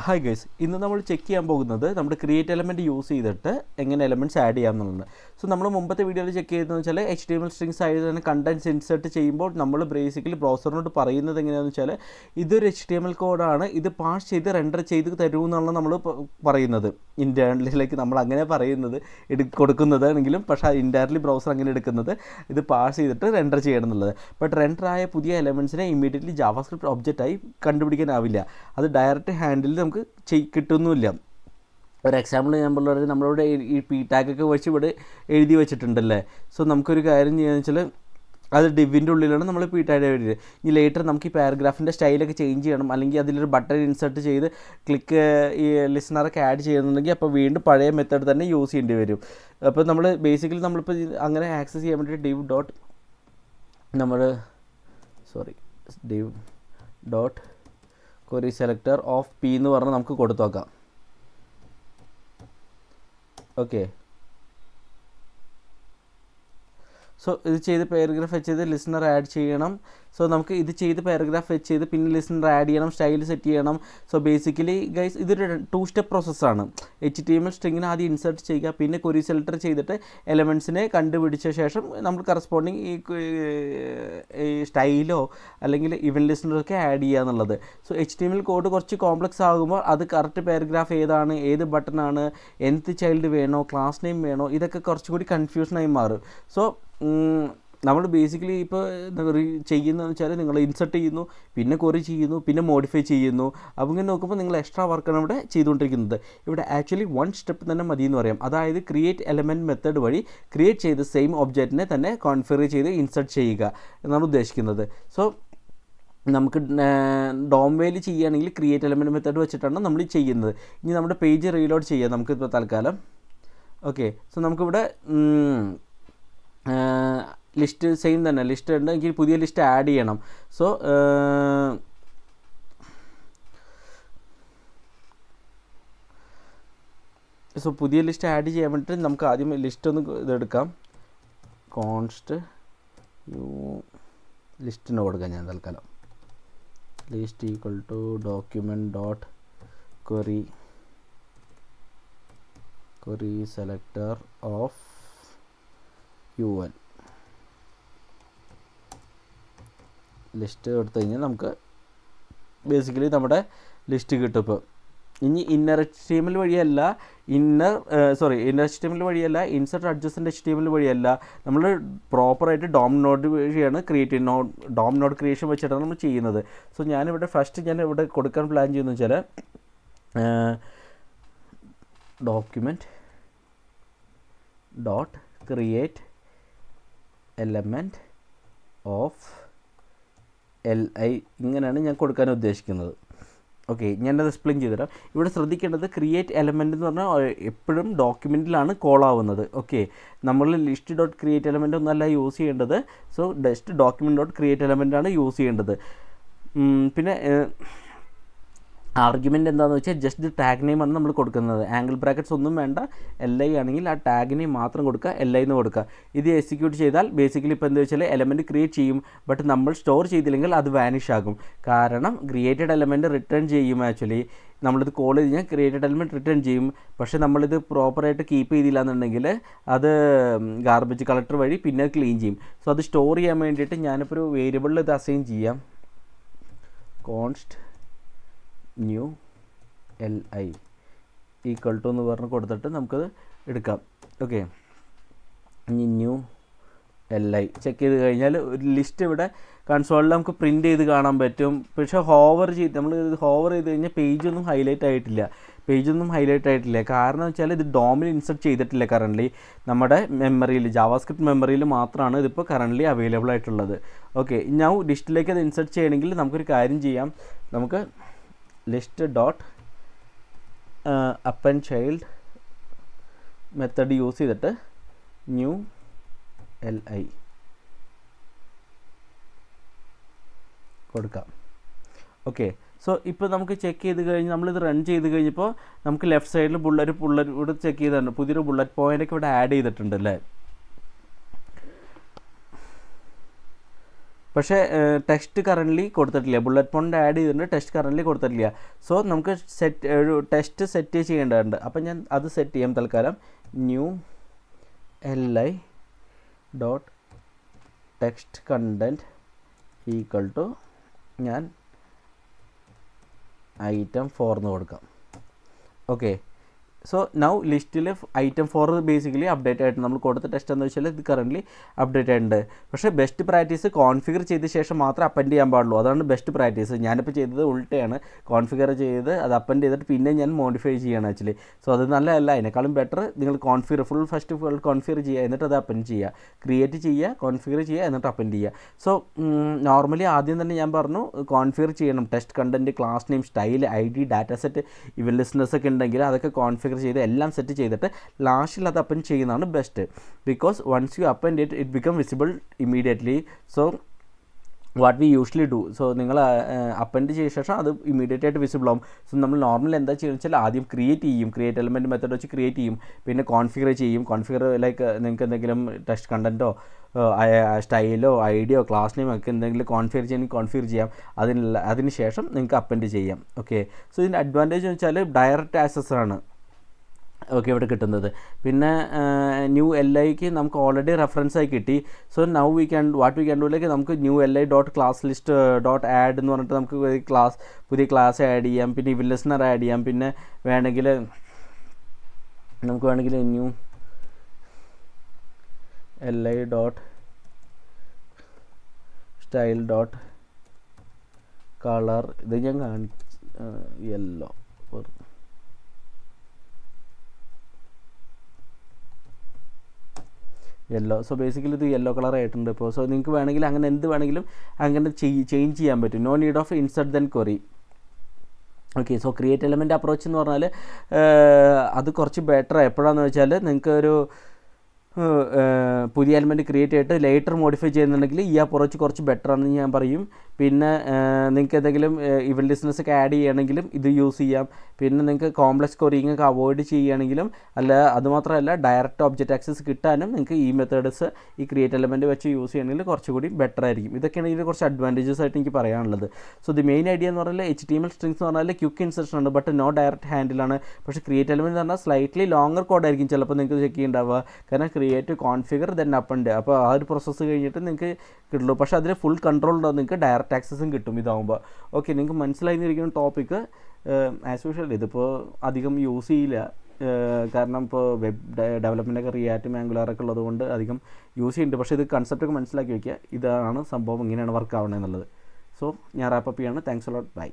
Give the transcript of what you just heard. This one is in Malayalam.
ഹായ് ഗൈസ്, ഇന്ന് നമ്മൾ ചെക്ക് ചെയ്യാൻ പോകുന്നത് നമ്മുടെ ക്രിയേറ്റ് എലമെൻറ്റ് യൂസ് ചെയ്തിട്ട് എങ്ങനെ എലമെൻറ്റ്സ് ആഡ് ചെയ്യാമെന്നുള്ളത്. സോ നമ്മൾ മുമ്പത്തെ വീഡിയോയിൽ ചെക്ക് ചെയ്തതെന്ന് വെച്ചാൽ HTML സ്ട്രിങ്സ് ആയിട്ട് തന്നെ കണ്ടൻറ്റ്സ് ഇൻസേർട്ട് ചെയ്യുമ്പോൾ നമ്മൾ ബേസിക്കലി ബ്രൗസറിനോട് പറയുന്നത് എങ്ങനെയാണെന്ന് വെച്ചാൽ ഇതൊരു HTML കോഡാണ്, ഇത് പാസ് ചെയ്ത് റെൻഡർ ചെയ്ത് തരൂ എന്നാണ് നമ്മൾ പറയുന്നത്. ഇൻറ്റേർണലിലേക്ക് നമ്മൾ അങ്ങനെ പറയുന്നത് കൊടുക്കുന്നതാണെങ്കിലും പക്ഷേ ഇൻറ്റേർണലി ബ്രൗസർ അങ്ങനെ എടുക്കുന്നത് ഇത് പാസ് ചെയ്തിട്ട് റെൻഡർ ചെയ്യണം എന്നുള്ളത്. ബട്ട് റെൻഡർ ആയ പുതിയ എലമെൻറ്റ്സിനെ ഇമ്മീഡിയറ്റ്ലി ജാവാസ്ക്രിപ്റ്റ് ഒബ്ജക്റ്റായി കണ്ടുപിടിക്കാനാവില്ല. അത് ഡയറക്റ്റ് ഹാൻഡിൽ നമുക്ക് കിട്ടുന്നില്ല. ഒരു എക്സാമ്പിൾ ഞാൻ പറയുന്നത്, നമ്മളിവിടെ ഈ പി ടാഗൊക്കെ വെച്ച് ഇവിടെ എഴുതി വെച്ചിട്ടുണ്ടല്ലേ. സോ നമുക്കൊരു കാര്യം ചെയ്യാന്ന് വെച്ചാൽ അത് ഡിവിൻ്റെ ഉള്ളിലാണ് നമ്മൾ പി ടാഗ് എഴുതിയത്. ഇനി ലേറ്റർ നമുക്ക് ഈ പാരഗ്രാഫിൻ്റെ സ്റ്റൈലൊക്കെ ചേഞ്ച് ചെയ്യണം, അല്ലെങ്കിൽ അതിലൊരു ബട്ടൺ ഇൻസേർട്ട് ചെയ്ത് ക്ലിക്ക് ഈ ലിസണറൊക്കെ ആഡ് ചെയ്യുന്നുണ്ടെങ്കിൽ അപ്പോൾ വീണ്ടും പഴയ മെത്തേഡ് തന്നെ യൂസ് ചെയ്യേണ്ടി വരും. അപ്പോൾ നമ്മൾ ബേസിക്കലി നമ്മളിപ്പോൾ അങ്ങനെ ആക്സസ് ചെയ്യാൻ വേണ്ടി div dot query selector of p എന്ന് പറഞ്ഞ് നമുക്ക് കൊടുത്തു നോക്കാം. ഓക്കെ, സോ ഇത് ചെയ്ത് പാരഗ്രാഫ് വെച്ച് ചെയ്ത് ലിസണർ ആഡ് ചെയ്യണം. സോ നമുക്ക് ഇത് ചെയ്ത് പാരഗ്രാഫ് വെച്ച് ചെയ്ത് പിന്നെ ലിസണർ ആഡ് ചെയ്യണം, സ്റ്റൈൽ സെറ്റ് ചെയ്യണം. സോ ബേസിക്കലി ഗൈസ് ഇതൊരു 2 സ്റ്റെപ്പ് പ്രോസസ്സാണ്. HTML സ്ട്രിങ്ങിനെ ആദ്യം ഇൻസേർട്ട് ചെയ്യുക, പിന്നെ ക്വറി സെലക്ടർ ചെയ്തിട്ട് എലമെൻറ്റ്സിനെ കണ്ടുപിടിച്ച ശേഷം നമ്മൾ കറസ്പോണ്ടിങ് ഈ സ്റ്റൈലോ അല്ലെങ്കിൽ ഇവൻറ്റ് ലിസണറൊക്കെ ആഡ് ചെയ്യുക എന്നുള്ളത്. സോ HTML കോഡ് കുറച്ച് കോംപ്ലക്സ് ആകുമ്പോൾ അത് കറക്റ്റ് പാരഗ്രാഫ് ഏതാണ്, ഏത് ബട്ടണാണ്, എന്ത് ചൈൽഡ് വേണോ, ക്ലാസ് നെയിം വേണോ, ഇതൊക്കെ കുറച്ചുകൂടി കൺഫ്യൂഷനായി മാറും. സോ നമ്മൾ ബേസിക്കലി ഇപ്പോൾ ചെയ്യുന്നതെന്ന് വെച്ചാൽ നിങ്ങൾ ഇൻസർട്ട് ചെയ്യുന്നു, പിന്നെ ക്വറി ചെയ്യുന്നു, പിന്നെ മോഡിഫൈ ചെയ്യുന്നു. അപ്പോൾ ഇങ്ങനെ നോക്കുമ്പോൾ നിങ്ങൾ എക്സ്ട്രാ വർക്കാണ് ഇവിടെ ചെയ്തുകൊണ്ടിരിക്കുന്നത്. ഇവിടെ ആക്ച്വലി 1 സ്റ്റെപ്പ് തന്നെ മതി എന്ന് പറയാം. അതായത് ക്രിയേറ്റ് എലമെൻറ്റ് മെത്തേഡ് വഴി ക്രിയേറ്റ് ചെയ്ത സെയിം ഒബ്ജക്റ്റിനെ തന്നെ കോൺഫിഗർ ചെയ്ത് ഇൻസർട്ട് ചെയ്യുക എന്നാണ് ഉദ്ദേശിക്കുന്നത്. സോ നമുക്ക് ഡോം വേയിൽ ചെയ്യുകയാണെങ്കിൽ ക്രിയേറ്റ് എലമെൻറ്റ് മെത്തേഡ് വെച്ചിട്ടാണ് നമ്മൾ ചെയ്യുന്നത്. ഇനി നമ്മുടെ പേജ് റീലോഡ് ചെയ്യാം നമുക്കിപ്പോൾ തൽക്കാലം. ഓക്കെ, സോ നമുക്കിവിടെ ലിസ്റ്റ് സെയിം തന്നെ ലിസ്റ്റ് ഉണ്ട്, എനിക്ക് പുതിയ ലിസ്റ്റ് ആഡ് ചെയ്യണം. സോ പുതിയ ലിസ്റ്റ് ആഡ് ചെയ്യാൻ വേണ്ടിയിട്ട് നമുക്ക് ആദ്യം ലിസ്റ്റ് ഒന്ന് ഇതെടുക്കാം. കോൺസ്റ്റ് ലിസ്റ്റിന് കൊടുക്കാം ഞാൻ തൽക്കാലം. List equal to document dot query selector of UN list എടുത്തു കഴിഞ്ഞാൽ നമുക്ക് ബേസിക്കലി നമ്മുടെ ലിസ്റ്റ് കിട്ടും. ഇപ്പോൾ ഇനി ഇന്നർ HTML വഴിയല്ല, ഇൻസർട്ട് അഡ്ജസ്റ്റൻ്റ് HTML വഴിയല്ല, നമ്മൾ പ്രോപ്പറായിട്ട് ഡോം നോഡ് വഴിയാണ് ഡോം നോഡ് ക്രിയേഷൻ വെച്ചിട്ടാണ് നമ്മൾ ചെയ്യുന്നത്. സോ ഞാനിവിടെ ഞാനിവിടെ കൊടുക്കാൻ പ്ലാൻ ചെയ്യുന്നത് വെച്ചാൽ document dot create element of LI ഇങ്ങനെയാണ് ഞാൻ കൊടുക്കാൻ ഉദ്ദേശിക്കുന്നത്. ഓക്കെ, ഞാനത് എക്സ്പ്ലെയിൻ ചെയ്തുതരാം. ഇവിടെ ശ്രദ്ധിക്കേണ്ടത് ക്രിയേറ്റ് എലമെൻറ്റ് എന്ന് പറഞ്ഞാൽ എപ്പോഴും ഡോക്യുമെൻറ്റിലാണ് കോൾ ആവുന്നത്. ഓക്കെ, നമ്മൾ ലിസ്റ്റ് ഡോട്ട് ക്രിയേറ്റ് എലമെൻറ്റ് ഒന്നല്ല യൂസ് ചെയ്യേണ്ടത്. So just document dot create എലമെൻറ്റാണ് യൂസ് ചെയ്യേണ്ടത്. പിന്നെ ആർഗ്യുമെൻ്റ് എന്താണെന്ന് വെച്ചാൽ ജസ്റ്റ് ടാഗ് നെയിമാണ് നമ്മൾ കൊടുക്കുന്നത്. ആംഗിൾ ബ്രാക്കറ്റ്സ് ഒന്നും വേണ്ട. LI ആണെങ്കിൽ ആ ടാഗ് നെയിം മാത്രം കൊടുക്കുക, LI എന്ന് കൊടുക്കുക. ഇത് എക്സിക്യൂട്ട് ചെയ്താൽ ബേസിക്കലി ഇപ്പോൾ എന്താ വെച്ചാൽ എലമെൻറ്റ് ക്രിയേറ്റ് ചെയ്യും, ബട്ട് നമ്മൾ സ്റ്റോർ ചെയ്തില്ലെങ്കിൽ അത് വാനിഷ് ആകും. കാരണം ക്രിയേറ്റഡ് എലമെൻറ്റ് റിട്ടേൺ ചെയ്യും. ആക്ച്വലി നമ്മളിത് കോൾ ചെയ്ത് കഴിഞ്ഞാൽ ക്രിയേറ്റഡ് എലമെൻറ്റ് റിട്ടേൺ ചെയ്യും. പക്ഷേ നമ്മളിത് പ്രോപ്പറായിട്ട് കീപ്പ് ചെയ്തില്ല എന്നുണ്ടെങ്കിൽ അത് ഗാർബേജ് കളക്ടർ വഴി പിന്നെ ക്ലീൻ ചെയ്യും. സോ അത് സ്റ്റോർ ചെയ്യാൻ വേണ്ടിയിട്ട് ഞാനിപ്പോൾ ഒരു വേരിയബിളിൽ ഇത് അസൈൻ ചെയ്യാം. Const new LI equal to എന്ന് പറഞ്ഞ് കൊടുത്തിട്ട് നമുക്കത് എടുക്കാം. ഓക്കെ, ഇനി ന്യൂ LI ചെക്ക് ചെയ്ത് കഴിഞ്ഞാൽ ഒരു ലിസ്റ്റ് ഇവിടെ കൺസോളിൽ നമുക്ക് പ്രിൻറ്റ് ചെയ്ത് കാണാൻ പറ്റും. പക്ഷേ നമ്മൾ ഹോവർ ചെയ്ത് കഴിഞ്ഞാൽ പേജൊന്നും ഹൈലൈറ്റ് ആയിട്ടില്ല. കാരണം വെച്ചാൽ ഇത് ഡോമിൽ ഇൻസർട്ട് ചെയ്തിട്ടില്ല. കറൻ്റ്ലി നമ്മുടെ മെമ്മറിയിൽ ജാവാസ്ക്രിപ്റ്റ് മെമ്മറിയിൽ മാത്രമാണ് ഇതിപ്പോൾ കറൻ്റ്ലി അവൈലബിൾ ആയിട്ടുള്ളത്. ഓക്കെ, ഞാൻ ലിസ്റ്റിലേക്ക് അത് ഇൻസർട്ട് ചെയ്യണമെങ്കിൽ നമുക്കൊരു കാര്യം ചെയ്യാം. നമുക്ക് ലിസ്റ്റ് ഡോട്ട് അപ്പൻ ചൈൽഡ് മെത്തഡ് യൂസ് ചെയ്തിട്ട് ന്യൂ LI കൊടുക്കാം. ഓക്കെ, സോ ഇപ്പോൾ നമുക്ക് ചെക്ക് ചെയ്ത് കഴിഞ്ഞ് നമ്മളിത് റൺ ചെയ്ത് കഴിഞ്ഞപ്പോൾ നമുക്ക് ലെഫ്റ്റ് സൈഡിൽ ബുള്ളറ്റ് ഇവിടെ ചെക്ക് ചെയ്തിട്ടുണ്ട്. പുതിയൊരു ബുള്ളറ്റ് പോയിൻ്റൊക്കെ ഇവിടെ ആഡ് ചെയ്തിട്ടുണ്ട് അല്ലേ. പക്ഷേ ടെക്സ്റ്റ് കറൻ്റ്ലി കൊടുത്തിട്ടില്ല, ബുള്ളറ്റ് പോയിൻ്റ് ആഡ് ചെയ്തിട്ടുണ്ട്, ടെക്സ്റ്റ് കറൻ്റ്ലി കൊടുത്തിട്ടില്ല. സോ നമുക്ക് ഒരു ടെക്സ്റ്റ് സെറ്റ് ചെയ്യേണ്ടതുണ്ട്. അപ്പം ഞാൻ അത് സെറ്റ് ചെയ്യാം തൽക്കാലം. New li dot text content equal to ഞാൻ item 4 എന്ന് കൊടുക്കാം. ഓക്കെ, സോ നൗ ലിസ്റ്റിൽ item 4 ബേസിക്കലി അപ്ഡേറ്റ് ആയിട്ട് നമ്മൾ കൊടുത്ത ടെസ്റ്റ് എന്ന് വെച്ചാൽ ഇത് കറൻ്റ്ലി അപ്ഡേറ്റ് ആയിട്ടുണ്ട്. പക്ഷേ ബെസ്റ്റ് പ്രാക്ടീസ് കോൺഫിഗർ ചെയ്ത ശേഷം മാത്രം അപ്പൻഡ് ചെയ്യാൻ പാടുള്ളൂ. അതാണ് ബെസ്റ്റ് പ്രാക്ടീസ്. ഞാനിപ്പോൾ ചെയ്തത് ഉൾട്ടയാണ്, കോൺഫിഗർ ചെയ്ത് അത് അപ്പൻഡ് ചെയ്തിട്ട് പിന്നെ ഞാൻ മോഡിഫൈ ചെയ്യണം ആക്ച്വലി. സോ അത് നല്ലതല്ല. അതിനേക്കാളും ബെറ്റർ നിങ്ങൾ ഫസ്റ്റ് കോൺഫിഗർ ചെയ്യുക, എന്നിട്ട് അത് അപ്പൻഡ് ചെയ്യുക, ക്രിയേറ്റ് ചെയ്യുക, കോൺഫിഗർ ചെയ്യുക, എന്നിട്ട് അപ്പൻഡ് ചെയ്യുക. സോ നോർമലി ആദ്യം തന്നെ ഞാൻ പറഞ്ഞു കോൺഫിഗർ ചെയ്യണം. Text content, class name, style, ID, data set, ഇവൻ ലിസ്റ്റേഴ്സ് ഒക്കെ ഉണ്ടെങ്കിൽ അതൊക്കെ കോൺഫിഗർ ചെയ്ത് എല്ലാം സെറ്റ് ചെയ്തിട്ട് ലാസ്റ്റിൽ അത് അപ്പൻഡ് ചെയ്യുന്നതാണ് best. Because once you append it become visible immediately. So what we usually do, so നിങ്ങൾ അപ്പൻഡ് ചെയ്ത ശേഷം അത് ഇമ്മീഡിയറ്റ് ആയിട്ട് വിസിബിൾ ആവും. സോ നമ്മൾ നോർമൽ എന്താ ചെയ്യുന്നത് വെച്ചാൽ ആദ്യം ക്രിയേറ്റ് ചെയ്യും, ക്രിയേറ്റ് എലമെൻറ്റ് മെത്തേഡ് വെച്ച് ക്രിയേറ്റ് ചെയ്യും, പിന്നെ കോൺഫിഗർ ചെയ്യും. കോൺഫിഗർ ലൈക്ക് നിങ്ങൾക്ക് എന്തെങ്കിലും ടെക്സ്റ്റ് കണ്ടൻറ്റോ സ്റ്റൈലോ ഐഡിയോ ക്ലാസ് നെയിം ഒക്കെ എന്തെങ്കിലും കോൺഫിഗർ ചെയ്യണമെങ്കിൽ കോൺഫിഗർ ചെയ്യാം. അതിന് ശേഷം നിങ്ങൾക്ക് അപ്പൻഡ് ചെയ്യാം. ഓക്കെ, സോ ഇതിൻ്റെ അഡ്വാൻറ്റേജ് എന്ന് വെച്ചാൽ ഡയറക്റ്റ് ആക്സസ് ആണ് ഓക്കെ ഇവിടെ കിട്ടുന്നത്. പിന്നെ ന്യൂ LIക്ക് നമുക്ക് ഓൾറെഡി റെഫറൻസായി കിട്ടി. So now we can do നമുക്ക് new LI dot class list dot add എന്ന് പറഞ്ഞിട്ട് നമുക്ക് പുതിയ ക്ലാസ് ആഡ് ചെയ്യാം, പിന്നെ ഇവൻ ലിസ്റ്റണർ ആഡ് ചെയ്യാം. പിന്നെ നമുക്ക് വേണമെങ്കിൽ new LI dot style dot colour, ഇത് ഞാൻ യെല്ലോ സോ ബേസിക്കലി ഇത് യെല്ലോ കളർ ആയിട്ടുണ്ട് ഇപ്പോൾ. സോ നിങ്ങൾക്ക് വേണമെങ്കിൽ അങ്ങനെ എന്ത് വേണമെങ്കിലും അങ്ങനെ ചേഞ്ച് ചെയ്യാൻ പറ്റും. No need of insert then query. Okay, so create element approach എന്ന് പറഞ്ഞാൽ അത് കുറച്ച് ബെറ്റർ എപ്പോഴാണെന്ന് വെച്ചാൽ നിങ്ങൾക്ക് ഒരു പുതിയ എലമെൻറ്റ് ക്രിയേറ്റ് ചെയ്തിട്ട് ലേറ്റർ മോഡിഫൈ ചെയ്യുന്നുണ്ടെങ്കിൽ ഈ അപ്രോച്ച് കുറച്ച് ബെറ്റർ ആണെന്ന് ഞാൻ പറയും. പിന്നെ നിങ്ങൾക്ക് എന്തെങ്കിലും ഇവൻ ലിസ്റ്റേഴ്സ് ഒക്കെ ആഡ് ചെയ്യണമെങ്കിലും ഇത് യൂസ് ചെയ്യാം. പിന്നെ നിങ്ങൾക്ക് കോംപ്ലക്സ് ക്വറിയിങ് ഒക്കെ അവോയ്ഡ് ചെയ്യുകയാണെങ്കിലും അതുമാത്രമല്ല ഡയറക്റ്റ് ഒബ്ജക്റ്റ് ആക്സസ് കിട്ടാനും നിങ്ങൾക്ക് ഈ മെത്തേഡ്സ് ഈ ക്രിയേറ്റ് എലമെൻറ്റ് വെച്ച് യൂസ് ചെയ്യണമെങ്കിൽ കുറച്ചുകൂടി ബെറ്റർ ആയിരിക്കും. ഇതൊക്കെയാണ് ഇതിൽ കുറച്ച് അഡ്വാൻറ്റേജസ് ആയിട്ട് എനിക്ക് പറയാനുള്ളത്. സോ ദി മെയിൻ ഐഡിയ എന്ന് പറഞ്ഞാൽ HTML സ്ട്രിങ്സ് എന്ന് പറഞ്ഞാൽ ക്വിക്ക് ഇൻസർഷൻ ആണ്, ബട്ട് നോ ഡയറക്റ്റ് ഹാൻഡിലാണ്. പക്ഷേ ക്രിയേറ്റ് എലമെൻറ്റ് എന്ന് പറഞ്ഞാൽ സ്ലൈറ്റ്ലി ലോങ്ങർ കോഡായിരിക്കും ചിലപ്പോൾ നിങ്ങൾക്ക് ചെക്ക് ചെയ്യുന്നുണ്ടാവുക. കാരണം ക്രിയേറ്റ്, കോൺഫിഗർ, ദെൻ അപ്പൻഡ്, അപ്പോൾ ആ ഒരു പ്രോസസ്സ് കഴിഞ്ഞിട്ട് നിങ്ങൾക്ക് കിട്ടുള്ളൂ. പക്ഷേ അതിൽ ഫുൾ കൺട്രോൾ ഉണ്ടാവും, നിങ്ങൾക്ക് ഡയറക്റ്റ് ആക്സസും കിട്ടും ഇതാകുമ്പോൾ. ഓക്കെ, നിങ്ങൾക്ക് മനസ്സിലായിരിക്കുന്ന ടോപ്പിക്ക് ആസ് യൂഷ്വൽ ഇതിപ്പോൾ അധികം യൂസ് ചെയ്യില്ല, കാരണം ഇപ്പോൾ വെബ് ഡെവലപ്മെൻറ്റൊക്കെ റിയാക്റ്റും ആംഗുലാറൊക്കെ ഉള്ളതുകൊണ്ട് അധികം യൂസ് ചെയ്യുന്നുണ്ട്. പക്ഷേ ഇത് കൺസെപ്റ്റൊക്കെ മനസ്സിലാക്കി വയ്ക്കുക, ഇതാണ് സംഭവം, ഇങ്ങനെയാണ് വർക്ക് ആവണമെന്നുള്ളത്. സോ ഞാൻ റാപ്പപ്പ് ചെയ്യാണ്. Thanks a lot, by.